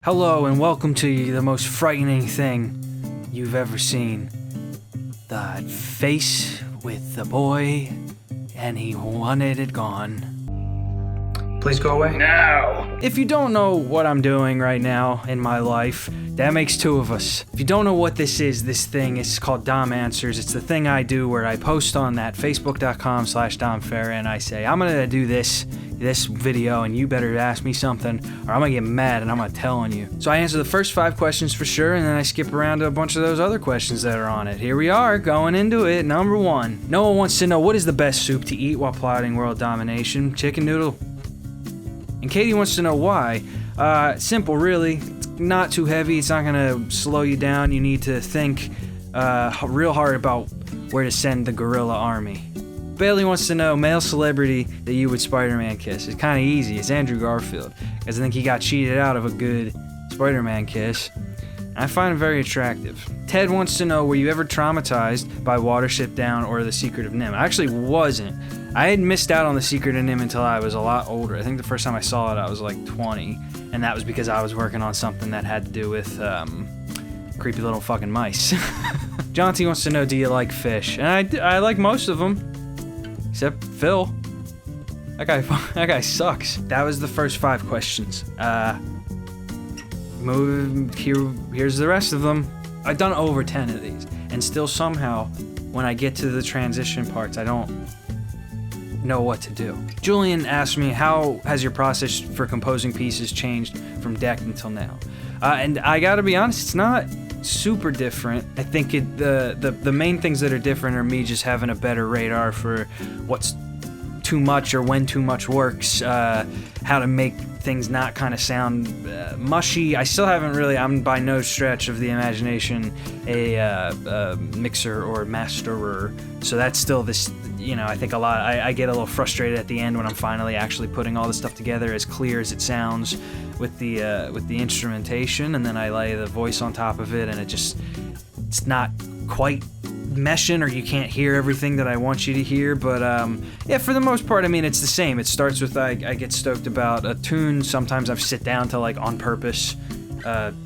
Hello and welcome to the most frightening thing you've ever seen. The face with the boy, and he wanted it gone. Please go away. Now! If you don't know what I'm doing right now in my life, that makes two of us. If you don't know what this thing is called DomAnswers. It's the thing I do where I post on that facebook.com/DomFera and I say, I'm gonna do this video and you better ask me something or I'm gonna get mad and I'm gonna tell on you. So I answer the first 5 questions for sure and then I skip around to a bunch of those other questions that are on it. Here we are, going into it. Number 1. Noah wants to know, what is the best soup to eat while plotting world domination? Chicken noodle. And Katie wants to know why. Simple, really. It's not too heavy. It's not gonna slow you down. You need to think real hard about where to send the gorilla army. Bailey wants to know, male celebrity that you would Spider-Man kiss. It's kind of easy. It's Andrew Garfield, because I think he got cheated out of a good Spider-Man kiss. I find him very attractive. Ted wants to know, were you ever traumatized by Watership Down or The Secret of NIMH? I actually wasn't. I had missed out on The Secret of NIMH until I was a lot older. I think the first time I saw it, I was like 20, and that was because I was working on something that had to do with creepy little fucking mice. John T wants to know, do you like fish? And I like most of them. Except Phil. That guy sucks. That was the first 5 questions. Here's the rest of them. I've done over 10 of these, and still somehow, when I get to the transition parts, I don't know what to do. Julian asked me, how has your process for composing pieces changed from deck until now? And I gotta be honest, it's not super different. I think the main things that are different are me just having a better radar for what's too much or when too much works, how to make things not kind of sound mushy. I still haven't really, I'm by no stretch of the imagination a mixer or masterer, so that's still this, you know, I think I get a little frustrated at the end when I'm finally actually putting all this stuff together as clear as it sounds with the instrumentation, and then I lay the voice on top of it, and it's not quite meshing, or you can't hear everything that I want you to hear, but yeah, for the most part, I mean, it's the same. It starts with I get stoked about a tune. Sometimes I sit down to, like, on purpose,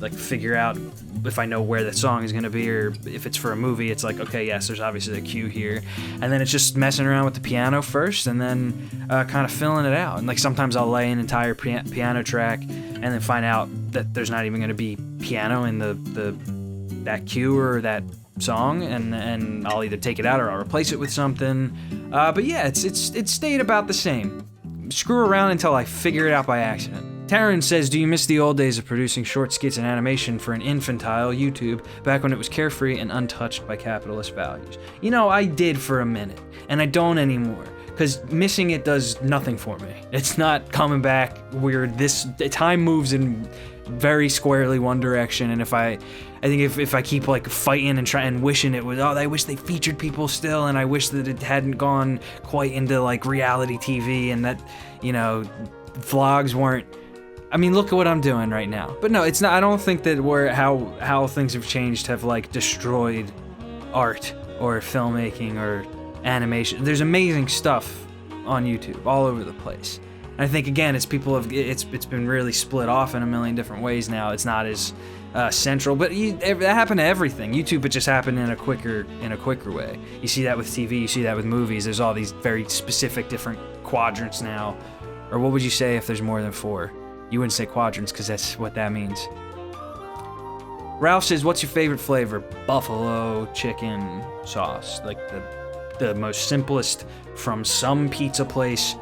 like, figure out if I know where that song is gonna be, or if it's for a movie, it's like, okay, yes, there's obviously a cue here, and then it's just messing around with the piano first, and then kind of filling it out. And like sometimes I'll lay an entire piano track, and then find out that there's not even gonna be piano in that cue or that song, and I'll either take it out or I'll replace it with something. But yeah, it's stayed about the same. Screw around until I figure it out by accident. Taryn says, do you miss the old days of producing short skits and animation for an infantile YouTube, back when it was carefree and untouched by capitalist values? You know, I did for a minute, and I don't anymore, because missing it does nothing for me. It's not coming back. Time moves in very squarely one direction, and I think if I keep like fighting and trying and wishing it was, oh, I wish they featured people still, and I wish that it hadn't gone quite into like reality TV, and that, you know, vlogs weren't, I mean, look at what I'm doing right now. But no, it's not. I don't think that how things have changed have like destroyed art or filmmaking or animation. There's amazing stuff on YouTube all over the place. And I think again, it's been really split off in a million different ways now. It's not as central, but that happened to everything. YouTube, it just happened in a quicker way. You see that with TV. You see that with movies. There's all these very specific different quadrants now. Or what would you say if there's more than 4? You wouldn't say quadrants, because that's what that means. Ralph says, what's your favorite flavor? Buffalo chicken sauce. Like the most simplest from some pizza place.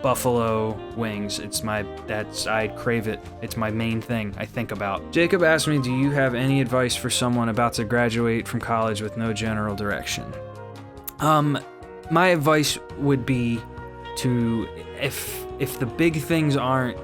Buffalo wings. I crave it. It's my main thing I think about. Jacob asked me, do you have any advice for someone about to graduate from college with no general direction? My advice would be to, if the big things aren't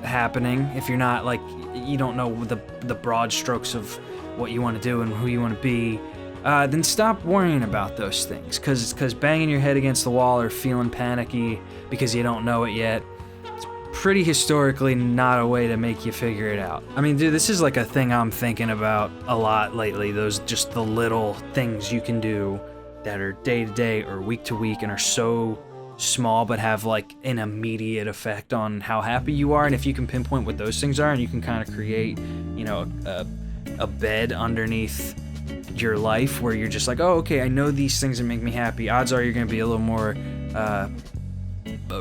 happening, if you're not, like, you don't know the broad strokes of what you want to do and who you want to be, then stop worrying about those things, because banging your head against the wall or feeling panicky because you don't know it yet, it's pretty historically not a way to make you figure it out. I mean, dude, this is like a thing I'm thinking about a lot lately, just the little things you can do that are day to day or week to week and are so small but have like an immediate effect on how happy you are. And if you can pinpoint what those things are, and you can kind of create, you know, a bed underneath your life where you're just like, oh, okay, I know these things that make me happy, odds are you're going to be a little more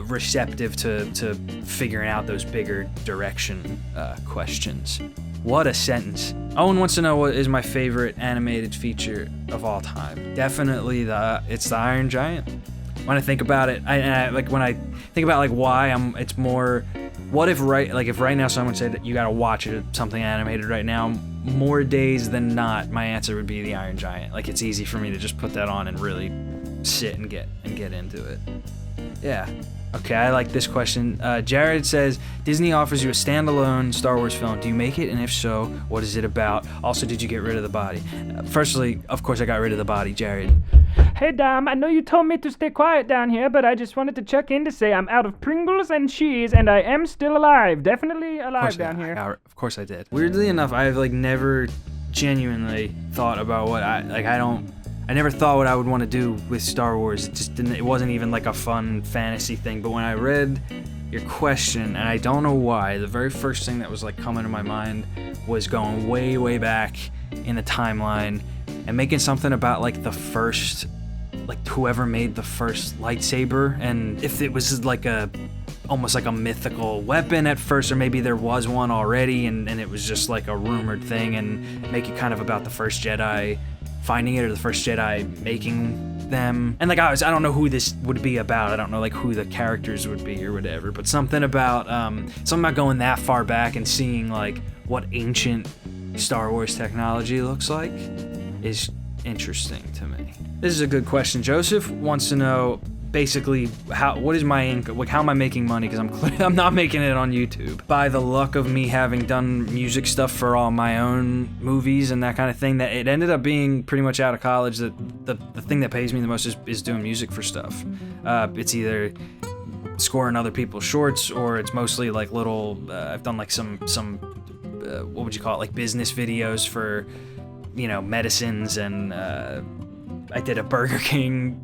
receptive to figuring out those bigger direction questions. What a sentence. Owen wants to know what is my favorite animated feature of all time. Definitely it's the Iron Giant. When I think about it, when I think about like why it's more, what if right now someone said that you gotta watch something animated right now, more days than not, my answer would be the Iron Giant. Like, it's easy for me to just put that on and really sit and get into it. Yeah. Okay, I like this question. Jared says, Disney offers you a standalone Star Wars film. Do you make it? And if so, what is it about? Also, did you get rid of the body? Firstly, of course I got rid of the body, Jared. Hey Dom, I know you told me to stay quiet down here, but I just wanted to check in to say I'm out of Pringles and cheese, and I am still alive. Definitely alive down here. Of course I did. Weirdly enough, I've like never genuinely thought about what I never thought what I would want to do with Star Wars. It wasn't even like a fun fantasy thing. But when I read your question, and I don't know why, the very first thing that was like coming to my mind was going way, way back in the timeline and making something about like the first, like whoever made the first lightsaber, and if it was like almost like a mythical weapon at first, or maybe there was one already and it was just like a rumored thing, and make it kind of about the first Jedi finding it, or the first Jedi making them. And like I don't know who this would be about. I don't know like who the characters would be or whatever, but something about going that far back and seeing like what ancient Star Wars technology looks like is interesting to me. This is a good question. Joseph wants to know basically what is my income, like how am I making money, because I'm not making it on YouTube. By the luck of me having done music stuff for all my own movies and that kind of thing, that it ended up being pretty much out of college that the thing that pays me the most is doing music for stuff. It's either scoring other people's shorts, or it's mostly like little I've done like some what would you call it, like business videos for, you know, medicines, and I did a Burger King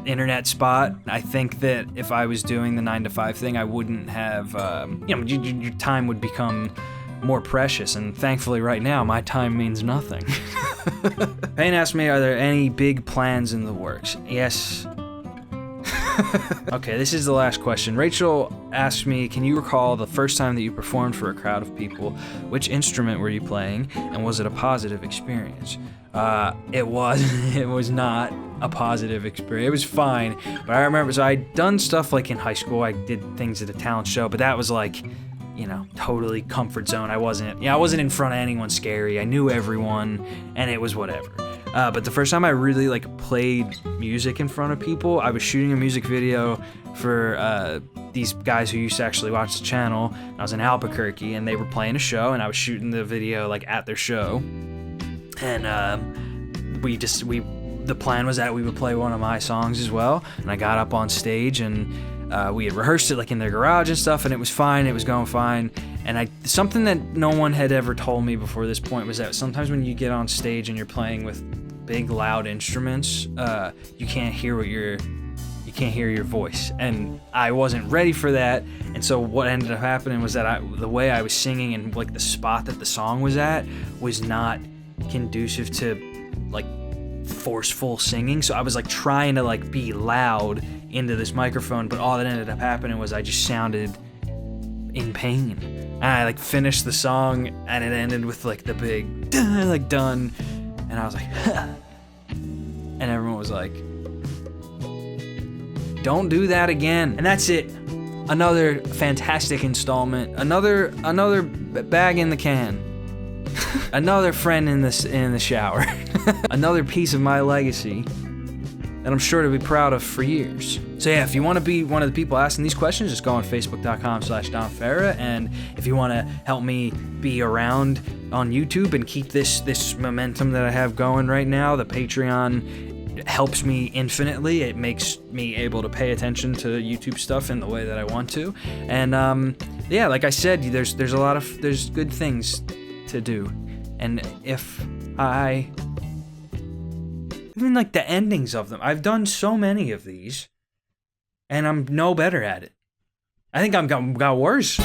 internet spot. I think that if I was doing the 9-to-5 thing, I wouldn't have, your time would become more precious, and thankfully right now my time means nothing. Payne asked me, are there any big plans in the works? Yes. Okay, this is the last question. Rachel asked me, can you recall the first time that you performed for a crowd of people? Which instrument were you playing, and was it a positive experience? It was not a positive experience. It was fine, but I remember, so I'd done stuff like in high school. I did things at a talent show, but that was like, you know, totally comfort zone. I wasn't in front of anyone scary. I knew everyone, and it was whatever. But the first time I really like played music in front of people, I was shooting a music video for these guys who used to actually watch the channel. I was in Albuquerque, and they were playing a show, and I was shooting the video like at their show. And the plan was that we would play one of my songs as well. And I got up on stage, and we had rehearsed it like in their garage and stuff, and it was fine. It was going fine. And something that no one had ever told me before this point was that sometimes when you get on stage and you're playing with big loud instruments, you can't hear your voice, and I wasn't ready for that. And so what ended up happening was that the way I was singing and like the spot that the song was at was not conducive to like forceful singing. So I was like trying to like be loud into this microphone, but all that ended up happening was I just sounded in pain. And I like finished the song, and it ended with like the big done, and I was like and everyone was like, don't do that again. And that's it. Another fantastic installment. Another bag in the can. Another friend in the shower. Another piece of my legacy that I'm sure to be proud of for years. So yeah, if you want to be one of the people asking these questions, just go on facebook.com/DomFera. And if you want to help me be around on YouTube and keep this momentum that I have going right now, the Patreon helps me infinitely. It makes me able to pay attention to YouTube stuff in the way that I want to. And yeah, like I said, there's good things to do. And even like the endings of them, I've done so many of these, and I'm no better at it. I think I've got worse.